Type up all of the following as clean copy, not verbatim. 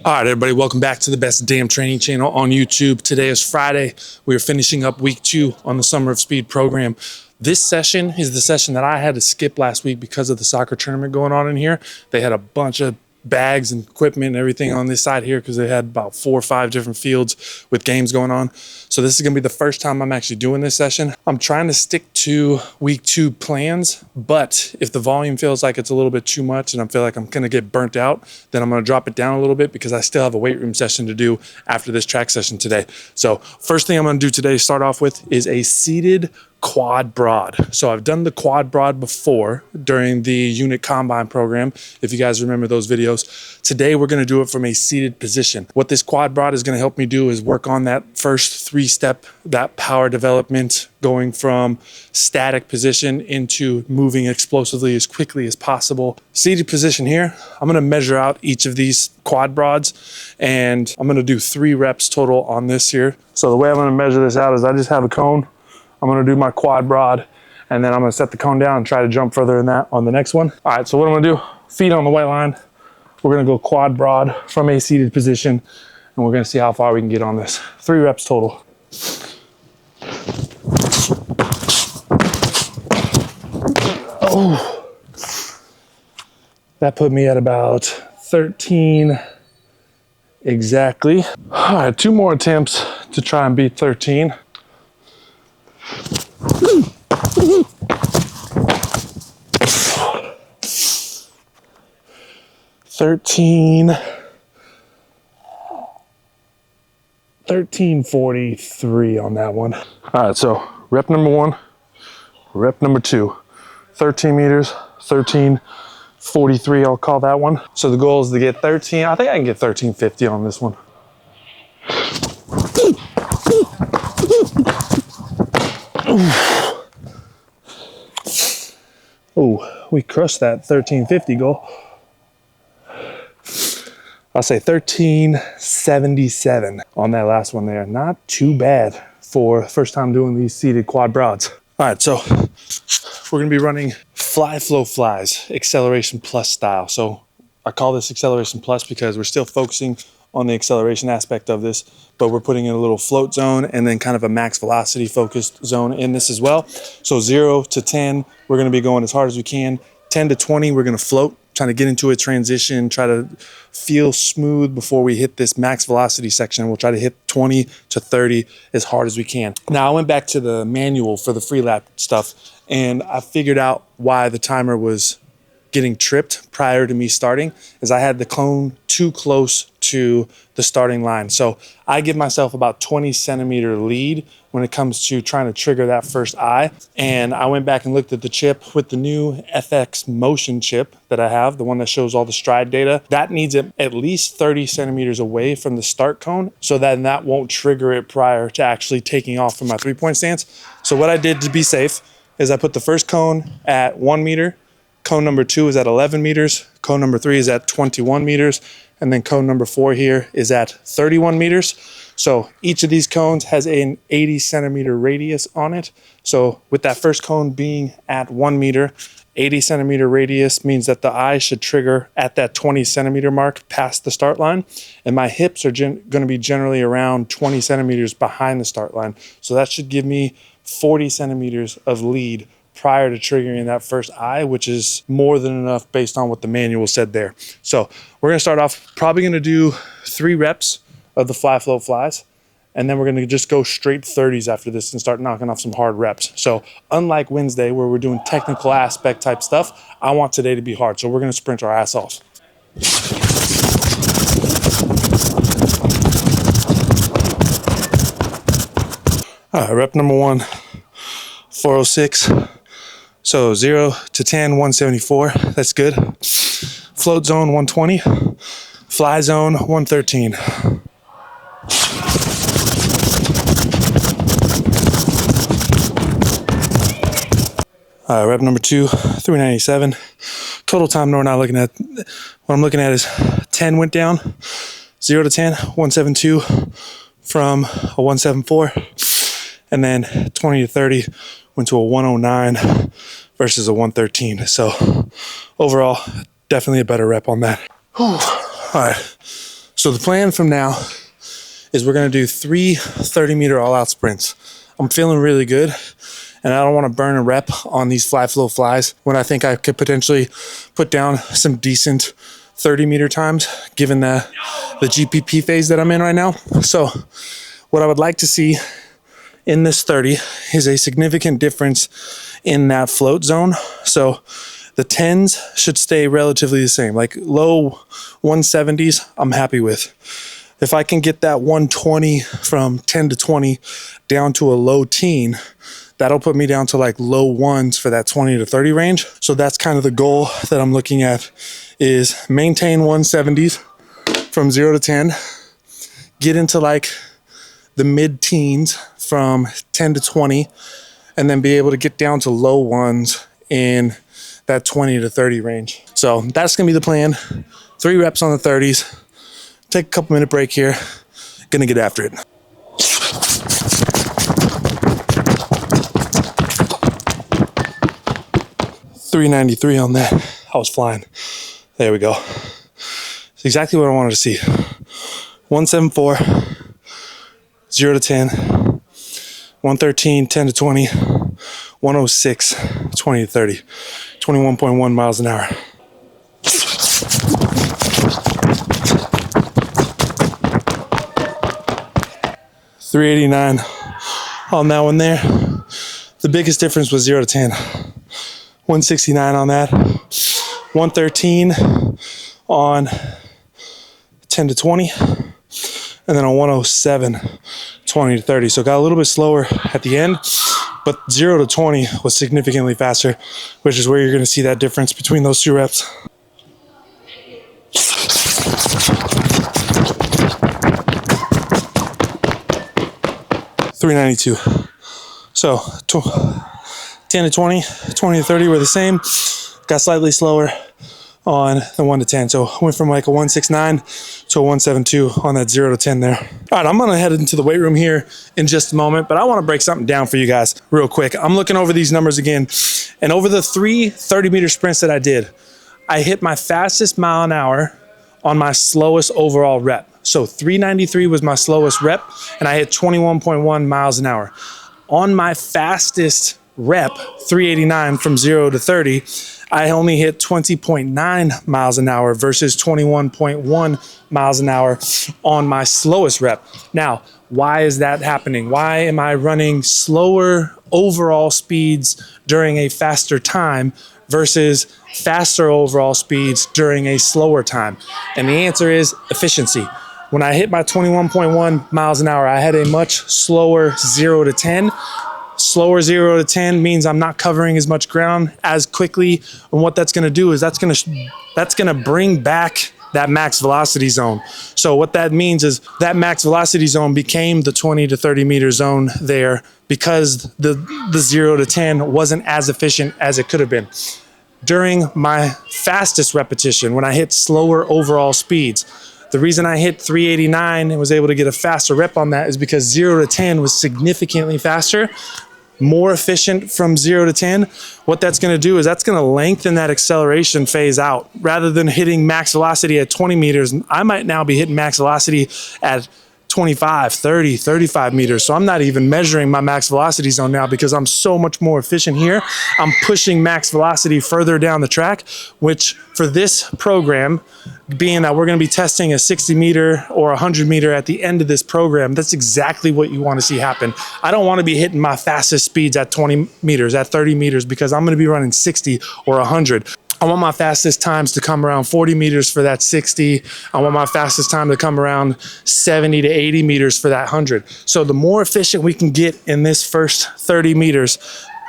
All right, everybody, welcome back to the Best Damn Training channel on YouTube. Today is Friday. We are finishing up week 2 on the Summer of Speed program. This session is the session that I had to skip last week because of the soccer tournament going on in here. They had a bunch of bags and equipment and everything on this side here because they had about 4 or 5 different fields with games going on. So this is going to be the first time I'm actually doing this session. I'm trying to stick to week 2 plans, but if the volume feels like it's a little bit too much and I feel like I'm going to get burnt out, then I'm going to drop it down a little bit because I still have a weight room session to do after this track session today. So first thing I'm going to do today, start off with, is a seated quad broad. So I've done the quad broad before during the unit combine program, if you guys remember those videos. Today we're going to do it from a seated position. What this quad broad is going to help me do is work on that first 3-step, that power development, going from static position into moving explosively as quickly as possible. Seated position here, I'm going to measure out each of these quad broads and I'm going to do 3 reps total on this here. So the way I'm going to measure this out is I just have a cone. I'm going to do my quad broad, and then I'm going to set the cone down and try to jump further than that on the next one. All right, so what I'm going to do, feet on the white line. We're going to go quad broad from a seated position, and we're going to see how far we can get on this. 3 reps total. Oh, that put me at about 13 exactly. All right, 2 more attempts to try and beat 13. 13:43 on that one. All right, so rep number 1, rep number 2, 13 meters, 13:43, I'll call that one. So the goal is to get 13. I think I can get 13:50 on this one. Oh, we crushed that 13:50 goal. I'll say 13:77 on that last one there. Not too bad for first time doing these seated quad broads. All right, so we're gonna be running fly flow flies, acceleration plus style. So I call this acceleration plus because we're still focusing on the acceleration aspect of this, but we're putting in a little float zone and then kind of a max velocity focused zone in this as well. So 0 to 10, we're gonna be going as hard as we can. 10 to 20, we're gonna float, trying to get into a transition, try to feel smooth before we hit this max velocity section. We'll try to hit 20 to 30 as hard as we can. Now I went back to the manual for the free lap stuff and I figured out why the timer was getting tripped prior to me starting, is I had the cone too close to the starting line. So I give myself about 20 centimeter lead when it comes to trying to trigger that first eye. And I went back and looked at the chip with the new FX motion chip that I have, the one that shows all the stride data. That needs it at least 30 centimeters away from the start cone, so then that won't trigger it prior to actually taking off from my 3-point stance. So what I did to be safe is I put the first cone at 1 meter, cone number 2 is at 11 meters, cone number 3 is at 21 meters, and then cone number 4 here is at 31 meters. So each of these cones has an 80 centimeter radius on it. So with that first cone being at 1 meter, 80 centimeter radius means that the eye should trigger at that 20 centimeter mark past the start line. And my hips are going to be generally around 20 centimeters behind the start line. So that should give me 40 centimeters of lead prior to triggering that first eye, which is more than enough based on what the manual said there. So we're gonna start off, probably gonna do 3 reps of the fly flow flies, and then we're gonna just go straight 30s after this and start knocking off some hard reps. So unlike Wednesday where we're doing technical aspect type stuff, I want today to be hard. So we're gonna sprint our ass off. All right, rep number 1, 406. So 0 to 10, 174, that's good. Float zone, 120. Fly zone, 113. Rep number 2, 397. Total time, no, we're not looking at. What I'm looking at is 10 went down, 0 to 10, 172 from a 174. And then 20 to 30 went to a 109 versus a 113. So overall, definitely a better rep on that. Whew. All right, So the plan from now is we're gonna do 3 30-meter all-out sprints. I'm feeling really good, and I don't wanna burn a rep on these fly flow flies when I think I could potentially put down some decent 30-meter times, given the GPP phase that I'm in right now. So what I would like to see in this 30 is a significant difference in that float zone. So the 10s should stay relatively the same, like low 170s, I'm happy with. If I can get that 120 from 10 to 20 down to a low teen, that'll put me down to like low ones for that 20 to 30 range. So that's kind of the goal that I'm looking at, is maintain 170s from 0 to 10, get into like the mid-teens from 10 to 20, and then be able to get down to low ones in that 20 to 30 range. So that's gonna be the plan. 3 reps on the 30s. Take a couple minute break here. Gonna get after it. $393 on that. I was flying. There we go. It's exactly what I wanted to see. 174, 0 to 10, 113, 10 to 20, 106, 20 to 30, 21.1 miles an hour. $389 on that one there. The biggest difference was 0 to 10. 169 on that. 113 on 10 to 20. And then on 107, 20 to 30. So it got a little bit slower at the end, but 0 to 20 was significantly faster, which is where you're going to see that difference between those 2 reps. $392. So 10 to 20, 20 to 30 were the same. Got slightly slower on the 1 to 10. So went from like a 169 to a 172 on that 0 to 10 there. All right, I'm gonna head into the weight room here in just a moment, but I wanna break something down for you guys real quick. I'm looking over these numbers again, and over the 3 30-meter sprints that I did, I hit my fastest mile an hour on my slowest overall rep. So 393 was my slowest rep, and I hit 21.1 miles an hour. On my fastest rep, 389 from 0 to 30, I only hit 20.9 miles an hour versus 21.1 miles an hour on my slowest rep. Now, why is that happening? Why am I running slower overall speeds during a faster time versus faster overall speeds during a slower time? And the answer is efficiency. When I hit my 21.1 miles an hour, I had a much slower 0 to 10. Slower 0 to 10 means I'm not covering as much ground as quickly. And what that's gonna do is that's gonna bring back that max velocity zone. So what that means is that max velocity zone became the 20 to 30 meter zone there, because the 0 to 10 wasn't as efficient as it could have been. During my fastest repetition, when I hit slower overall speeds, the reason I hit 389 and was able to get a faster rep on that is because 0 to 10 was significantly faster, more efficient from 0 to 10. What that's gonna do is that's gonna lengthen that acceleration phase out. Rather than hitting max velocity at 20 meters, I might now be hitting max velocity at 25, 30, 35 meters. So I'm not even measuring my max velocity zone now because I'm so much more efficient here. I'm pushing max velocity further down the track, which for this program, being that we're gonna be testing a 60 meter or 100 meter at the end of this program, that's exactly what you wanna see happen. I don't wanna be hitting my fastest speeds at 20 meters, at 30 meters, because I'm gonna be running 60 or 100. I want my fastest times to come around 40 meters for that 60. I want my fastest time to come around 70 to 80 meters for that 100. So the more efficient we can get in this first 30 meters,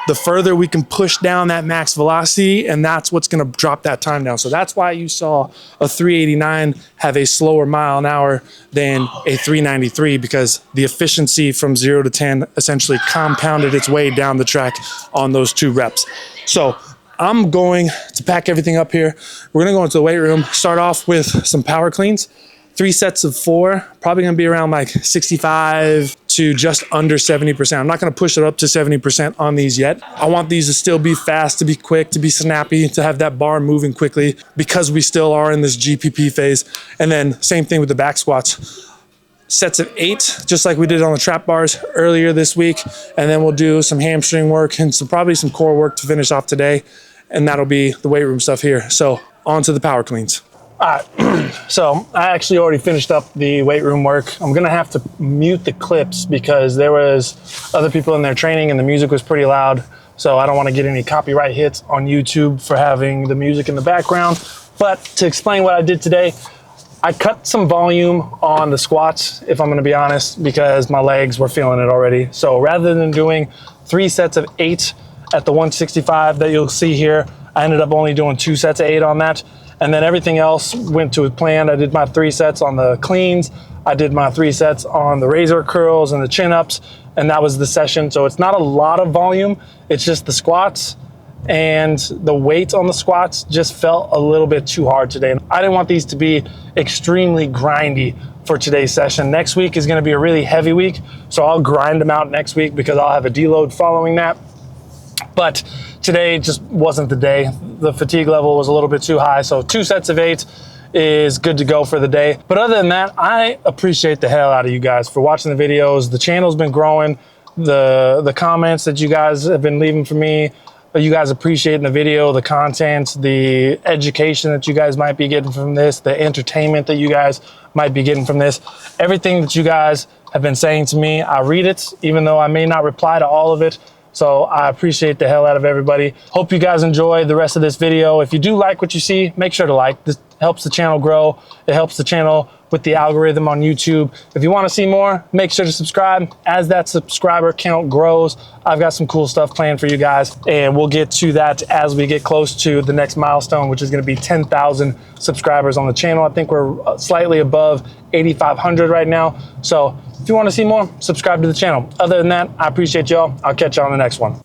the further we can push down that max velocity, and that's what's gonna drop that time down. So that's why you saw a 389 have a slower mile an hour than a 393, because the efficiency from 0 to 10 essentially compounded its way down the track on those 2 reps. So I'm going to pack everything up here. We're gonna go into the weight room, start off with some power cleans, 3 sets of 4, probably gonna be around like 65 to to just under 70%. I'm not gonna push it up to 70% on these yet. I want these to still be fast, to be quick, to be snappy, to have that bar moving quickly because we still are in this GPP phase. And then same thing with the back squats. Sets of 8, just like we did on the trap bars earlier this week. And then we'll do some hamstring work and probably some core work to finish off today. And that'll be the weight room stuff here. So on to the power cleans. All right, so I actually already finished up the weight room work. I'm gonna have to mute the clips because there was other people in there training and the music was pretty loud. So I don't wanna get any copyright hits on YouTube for having the music in the background. But to explain what I did today, I cut some volume on the squats, if I'm gonna be honest, because my legs were feeling it already. So rather than doing 3 sets of 8 at the 165 that you'll see here, I ended up only doing 2 sets of 8 on that. And then everything else went to a plan. I did my 3 sets on the cleans. I did my 3 sets on the razor curls and the chin ups, and that was the session. So it's not a lot of volume. It's just the squats, and the weight on the squats just felt a little bit too hard today. I didn't want these to be extremely grindy for today's session. Next week is gonna be a really heavy week, so I'll grind them out next week because I'll have a deload following that. But today just wasn't the day. The fatigue level was a little bit too high, so 2 sets of 8 is good to go for the day. But other than that, I appreciate the hell out of you guys for watching the videos. The channel's been growing. The comments that you guys have been leaving for me, you guys appreciating the video, the content, the education that you guys might be getting from this, the entertainment that you guys might be getting from this. Everything that you guys have been saying to me, I read it, even though I may not reply to all of it. So I appreciate the hell out of everybody. Hope you guys enjoy the rest of this video. If you do like what you see, make sure to like. This helps the channel grow. It helps the channel with the algorithm on YouTube. If you want to see more, make sure to subscribe. As that subscriber count grows, I've got some cool stuff planned for you guys, and we'll get to that as we get close to the next milestone, which is going to be 10,000 subscribers on the channel. I think we're slightly above 8,500 right now. So if you want to see more, subscribe to the channel. Other than that, I appreciate y'all. I'll catch y'all on the next one.